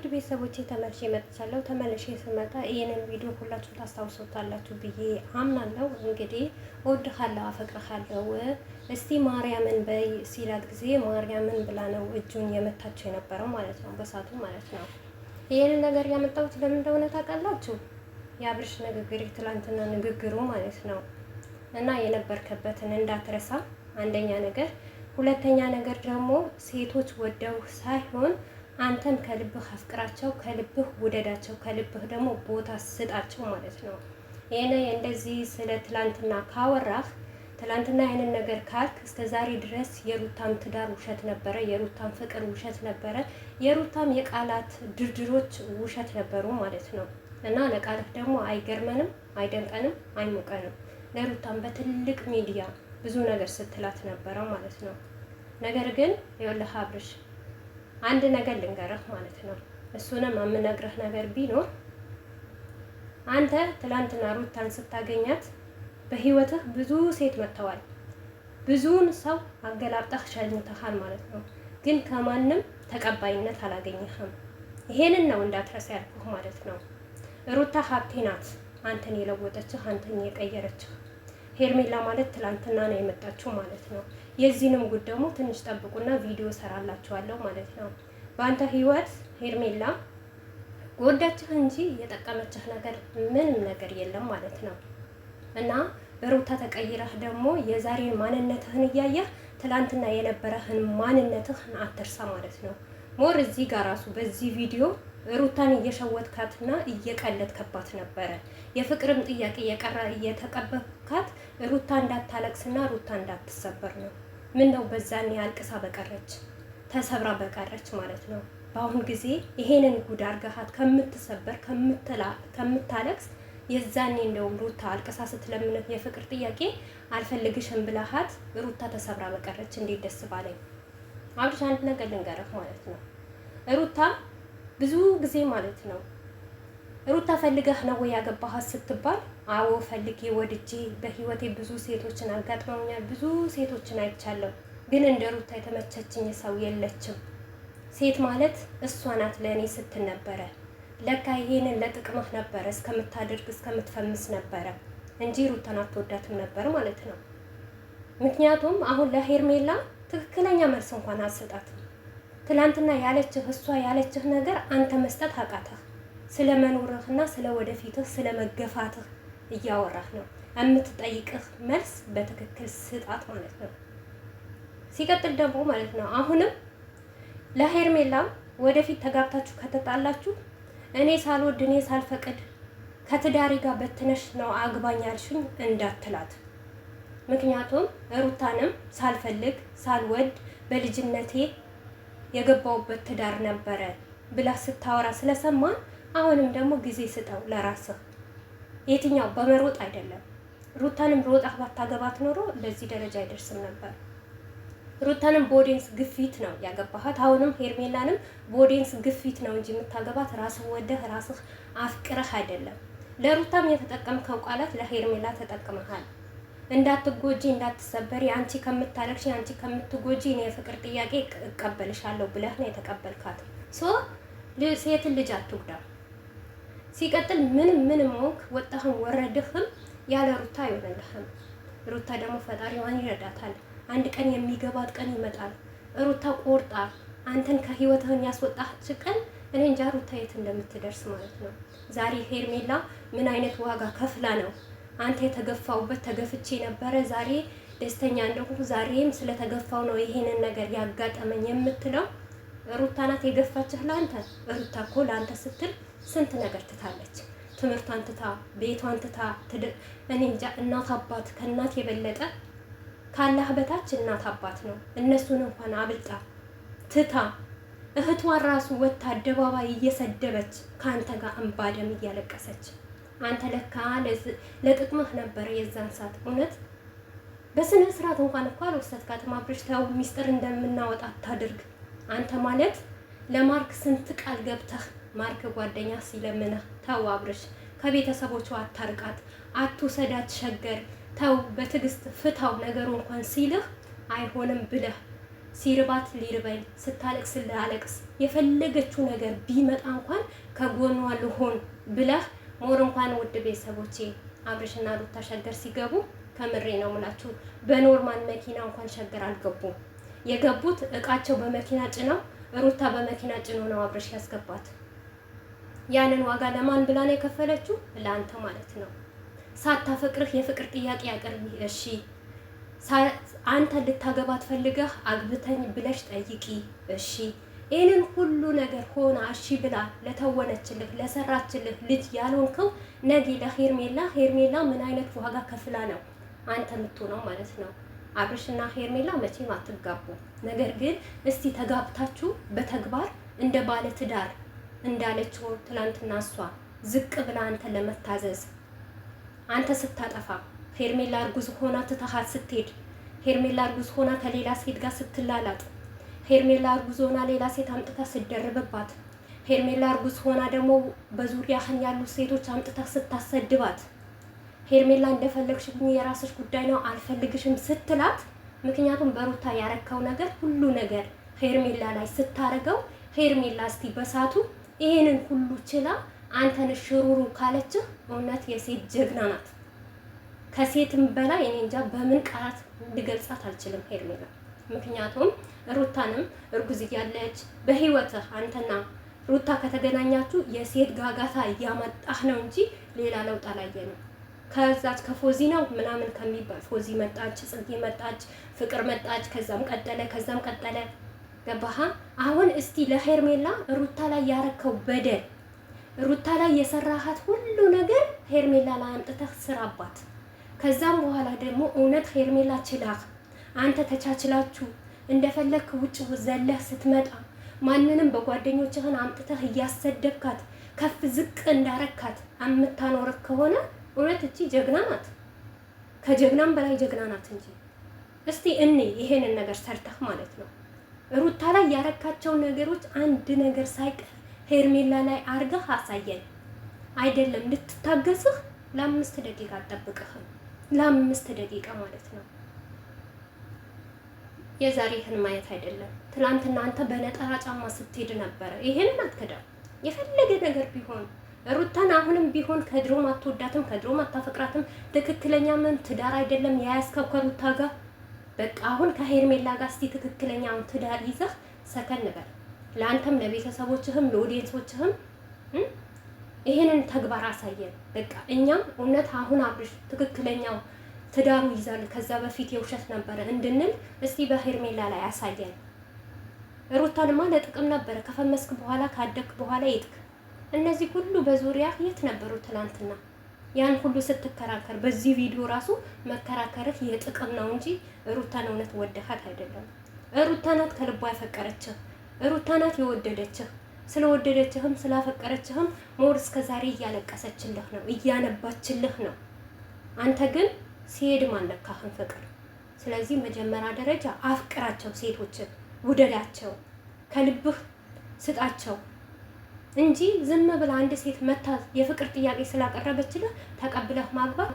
ውድ ቤተሰቦቼ ተመልሼ መጥቻለሁ። ተመልሼ ስመጣ ይህንን ቪዲዮ ሁላችሁም ታስታውሱታላችሁ ብዬ አምናለሁ። እንግዲህ እወድሃለሁ፣ አፈቅርሃለሁ እስቲ ማርያምን በይ ሲላት ጊዜ ማርያምን ብላ ነው እጁን የመታቸው የነበረው ማለት ነው፣ በሳቱ ማለት ነው። ይህንን ነገር ያመጣሁት ለምን እንደሆነ ታውቃላችሁ? የአብርሽ ንግግር፣ ትላንትና ንግግሩ ማለት ነው። እና የነበርከበትን እንዳትረሳ አንደኛ ነገር፣ ሁለተኛ ነገር ደግሞ ሴቶች ወደው ሳይሆን አንተም ከልብህ አፍቅራቸው፣ ከልብህ ውደዳቸው፣ ከልብህ ደግሞ ቦታ ስጣቸው ማለት ነው። ይሄን እንደዚህ ስለ ትላንትና ካወራህ፣ ትላንትና ያንን ነገር ካልክ፣ እስከ ዛሬ ድረስ የሩታም ትዳር ውሸት ነበረ፣ የሩታም ፍቅር ውሸት ነበረ፣ የሩታም የቃላት ድርድሮች ውሸት ነበሩ ማለት ነው። እና ለቃልህ ደግሞ አይገርመንም፣ አይደንቀንም፣ አይሞቀንም። ለሩታም በትልቅ ሚዲያ ብዙ ነገር ስትላት ነበረ ማለት ነው። ነገር ግን ይኸውልህ አብርሽ አንድ ነገር ልንገርህ ማለት ነው። እሱንም የምነግርህ ነገር ቢኖር አንተ ትላንትና ሩታን ስታገኛት በህይወትህ ብዙ ሴት መጥተዋል። ብዙውን ሰው አገላብጠህ ሸኝተሃል ማለት ነው። ግን ከማንም ተቀባይነት አላገኘህም። ይሄንን ነው እንዳትረሳ ያልኩህ ማለት ነው። ሩታ ሀብቴ ናት፣ አንተን የለወጠችህ፣ አንተን የቀየረችህ። ሄርሜላ ማለት ትላንትና ነው የመጣችው ማለት ነው። የዚህንም ጉድ ደግሞ ትንሽ ጠብቁና ቪዲዮ ሰራላችኋለሁ ማለት ነው። በአንተ ህይወት ሄርሜላ ጎዳችህ እንጂ የጠቀመችህ ነገር ምንም ነገር የለም ማለት ነው። እና በሩታ ተቀይረህ ደግሞ የዛሬን ማንነትህን እያየህ ትላንትና የነበረህን ማንነትህን አትርሳ ማለት ነው። ሞር እዚህ ጋር ራሱ በዚህ ቪዲዮ ሩታን እየሸወትካትና እየቀለድከባት ነበረ። የፍቅርም ጥያቄ እየተቀበልካት ሩታ እንዳታለቅስና ሩታ እንዳትሰበር ነው። ምን ነው በዛኔ አልቅሳ በቀረች ተሰብራ በቀረች ማለት ነው። በአሁን ጊዜ ይሄንን ጉድ አርጋሃት ከምትሰበር ከምታለቅስ የዛኔ እንደውም ሩታ አልቅሳ ስትለምንህ የፍቅር ጥያቄ አልፈልግሽም ብላሃት ሩታ ተሰብራ በቀረች እንዴት ደስ ባለኝ። አብርሽ አንድ ነገር ልንገርህ ማለት ነው። ሩታ ብዙ ጊዜ ማለት ነው ሩታ ፈልገህ ነው ያገባሃት ስትባል፣ አዎ ፈልጌ ወድጄ በህይወቴ ብዙ ሴቶችን አጋጥመውኛል፣ ብዙ ሴቶችን አይቻለሁ። ግን እንደ ሩታ የተመቸችኝ ሰው የለችም። ሴት ማለት እሷ ናት ለእኔ ስትል ነበረ። ለካ ይሄንን ለጥቅምህ ነበረ እስከምታደርግ እስከምትፈምስ ነበረ እንጂ ሩታን አትወዳትም ነበር ማለት ነው። ምክንያቱም አሁን ለሄርሜላ ትክክለኛ መልስ እንኳን አትሰጣትም። ትላንትና ያለችህ እሷ ያለችህ ነገር አንተ መስጠት አቃተህ። ስለ መኖርህና ስለ ወደፊትህ ስለ መገፋትህ እያወራህ ነው። የምትጠይቅህ መልስ በትክክል ስጣት ማለት ነው። ሲቀጥል ደግሞ ማለት ነው አሁንም ለሄርሜላ ወደፊት ተጋብታችሁ ከተጣላችሁ እኔ ሳልወድ እኔ ሳልፈቅድ ከትዳሬ ጋር በትነሽ ነው አግባኝ ያልሽኝ እንዳትላት። ምክንያቱም ሩታንም ሳልፈልግ ሳልወድ በልጅነቴ የገባውበት ትዳር ነበረ ብላ ስታወራ ስለሰማን አሁንም ደግሞ ጊዜ ስጠው ለራስህ። የትኛው በመሮጥ አይደለም። ሩታንም ሮጣህ ባታገባት ኖሮ ለዚህ ደረጃ አይደርስም ነበር። ሩታንም በኦዲየንስ ግፊት ነው ያገባሃት። አሁንም ሄርሜላንም በኦዲየንስ ግፊት ነው እንጂ የምታገባት ራስህ ወደህ ራስህ አፍቅረህ አይደለም። ለሩታም የተጠቀምከው ቃላት ለሄርሜላ ተጠቅመሃል። እንዳትጎጂ እንዳትሰበሪ፣ አንቺ ከምታለቅሽ አንቺ ከምትጎጂ እኔ የፍቅር ጥያቄ እቀበልሻለሁ ብለህ ነው የተቀበልካት። ሴትን ልጅ አትጉዳ። ሲቀጥል ምንም ሞክ ወጣህም ወረድህም ያለ ሩታ አይሆንልህም። ሩታ ደግሞ ፈጣሪዋን ይረዳታል። አንድ ቀን የሚገባት ቀን ይመጣል። ሩታ ቆርጣ አንተን ከህይወትህን ያስወጣች ቀን እኔ እንጃ ሩታ የት እንደምትደርስ ማለት ነው። ዛሬ ሄርሜላ ምን አይነት ዋጋ ከፍላ ነው አንተ የተገፋውበት ተገፍቼ ነበረ ዛሬ ደስተኛ እንደሆንኩ ዛሬም ስለተገፋው ነው ይሄንን ነገር ያጋጠመኝ የምትለው ሩታ ናት የገፋችህ ለአንተ። ሩታ እኮ ለአንተ ስትል ስንት ነገር ትታለች። ትምህርቷን ትታ ቤቷን ትታ እኔ እንጃ እናት አባት ከእናት የበለጠ ካላህ በታች እናት አባት ነው። እነሱን እንኳን አብልጣ ትታ እህቷን ራሱ ወጥታ አደባባይ እየሰደበች ከአንተ ጋር እንባ ደም እያለቀሰች አንተ ለካ ለጥቅምህ ነበረ የዛን ሰዓት። እውነት በስነ ስርዓት እንኳን እኮ አልወሰድካትም አብርሽ። ተው ሚስጥር እንደምናወጣ አታድርግ። አንተ ማለት ለማርክ ስንት ቃል ገብተህ ማርክ ጓደኛ ሲለምነህ ተው አብርሽ። ከቤተሰቦቿ አታርቃት፣ አትውሰዳት ሸገር። ተው በትዕግስት ፍታው ነገሩ እንኳን ሲልህ አይሆንም ብለህ ሲርባት ሊርበኝ፣ ስታለቅስ ላለቅስ፣ የፈለገችው ነገር ቢመጣ እንኳን ከጎኗ ልሆን ብለህ ሞር እንኳን ውድ ቤተሰቦቼ አብርሽና ሩታ ሸገር ሲገቡ ከምሬ ነው የምላችሁ በኖርማል መኪና እንኳን ሸገር አልገቡም። የገቡት እቃቸው በመኪና ጭነው ሩታ በመኪና ጭኖ ነው አብርሽ ያስገባት። ያንን ዋጋ ለማን ብላ ነው የከፈለችው? ለአንተ ማለት ነው። ሳታፈቅርህ የፍቅር ጥያቄ ያቀርብ እሺ፣ አንተ ልታገባት ፈልገህ አግብተኝ ብለሽ ጠይቂ እሺ። ይህንን ሁሉ ነገር ሆና እሺ ብላ ለተወነችልህ ለሰራችልህ ልጅ ያልሆንከው ነጊ ሄርሜላ ምን አይነት ዋጋ ከፍላ ነው አንተ የምትሆነው ማለት ነው። አብርሽና ሄርሜላ መቼም አትጋቡ። ነገር ግን እስቲ ተጋብታችሁ በተግባር እንደ ባለ ትዳር እንዳለችው ትላንትና እሷ ዝቅ ብላ አንተ ለመታዘዝ አንተ ስታጠፋ ሄርሜላ እርጉዝ ሆና ትተሃት ስትሄድ፣ ሄርሜላ እርጉዝ ሆና ከሌላ ሴት ጋር ስትላላጥ፣ ሄርሜላ እርጉዝ ሆና ሌላ ሴት አምጥታ ስትደርብባት፣ ሄርሜላ እርጉዝ ሆና ደግሞ በዙሪያህን ያሉ ሴቶች አምጥታ ስታሰድባት፣ ሄርሜላ እንደፈለግሽ ሁኚ የራስሽ ጉዳይ ነው አልፈልግሽም ስትላት፣ ምክንያቱም በሩታ ያረካው ነገር ሁሉ ነገር ሄርሜላ ላይ ስታረገው ሄርሜላ እስቲ በሳቱ ይሄንን ሁሉ ችላ አንተን ሽሩሩ ካለችህ እውነት የሴት ጀግና ናት። ከሴትም በላይ እኔ እንጃ በምን ቃላት ልገልጻት አልችልም ሄርሜላ። ምክንያቱም ሩታንም እርጉዝ እያለች በህይወትህ አንተና ሩታ ከተገናኛችሁ የሴት ጋጋታ እያመጣህ ነው እንጂ ሌላ ለውጥ አላየንም። ከዛች ከፎዚ ነው ምናምን ከሚባል ፎዚ መጣች፣ ጽጌ መጣች፣ ፍቅር መጣች፣ ከዛም ቀጠለ። ገባህ? አሁን እስቲ ለሄርሜላ ሩታ ላይ ያረከው በደል ሩታ ላይ የሰራሃት ሁሉ ነገር ሄርሜላ ላይ አምጥተህ ስራባት። ከዛም በኋላ ደግሞ እውነት ሄርሜላ ችላህ አንተ ተቻችላችሁ እንደፈለክ ውጭ ዘለህ ስትመጣ ማንንም በጓደኞችህን አምጥተህ እያሰደብካት ከፍ ዝቅ እንዳረካት የምታኖርህ ከሆነ እውነት እቺ ጀግና ናት፣ ከጀግናም በላይ ጀግና ናት እንጂ። እስቲ እኔ ይሄንን ነገር ሰርተህ ማለት ነው ሩታ ላይ ያረካቸው ነገሮች አንድ ነገር ሳይቀር ሄርሜላ ላይ አርገህ አሳየን። አይደለም ልትታገስህ ለ5 ደቂቃ አጠብቅህም፣ ለ5 ደቂቃ ማለት ነው። የዛሬህን ማየት አይደለም። ትላንትና አንተ በነጠላ ጫማ ስትሄድ ነበረ። ይሄንን አትከዳም። የፈለገ ነገር ቢሆን ሩታን አሁንም ቢሆን ከድሮም አትወዳትም፣ ከድሮም አታፈቅራትም። ትክክለኛ ምን ትዳር አይደለም የያዝከው ከሩታ ጋር። በቃ አሁን ከሄርሜላ ጋር እስቲ ትክክለኛውን ትዳር ይዘህ ሰከን በል። ለአንተም ለቤተሰቦችህም ለኦዲየንሶችህም ይሄንን ተግባር አሳየን። በቃ እኛም እውነት አሁን አብርሽ ትክክለኛው ትዳሩ ይዛል ከዛ በፊት የውሸት ነበረ እንድንል እስቲ በሄርሜላ ላይ አሳየን። ሩታንማ ለጥቅም ነበረ። ከፈመስክ በኋላ ካደክ በኋላ የትክ እነዚህ ሁሉ በዙሪያ የት ነበሩ ትላንትና? ያን ሁሉ ስትከራከር በዚህ ቪዲዮ ራሱ መከራከርህ የጥቅም ነው እንጂ ሩታን እውነት ወደሃት አይደለም። ሩታ ናት ከልቧ ያፈቀረችህ፣ ሩታ ናት የወደደችህ። ስለወደደችህም ስላፈቀረችህም ሞር እስከ ዛሬ እያለቀሰችልህ ነው፣ እያነባችልህ ነው። አንተ ግን ሲሄድም አልነካህም ፍቅር። ስለዚህ መጀመሪያ ደረጃ አፍቅራቸው፣ ሴቶችን ውደዳቸው፣ ከልብህ ስጣቸው እንጂ ዝም ብላ አንድ ሴት መታ የፍቅር ጥያቄ ስላቀረበችልህ ተቀብለህ ማግባት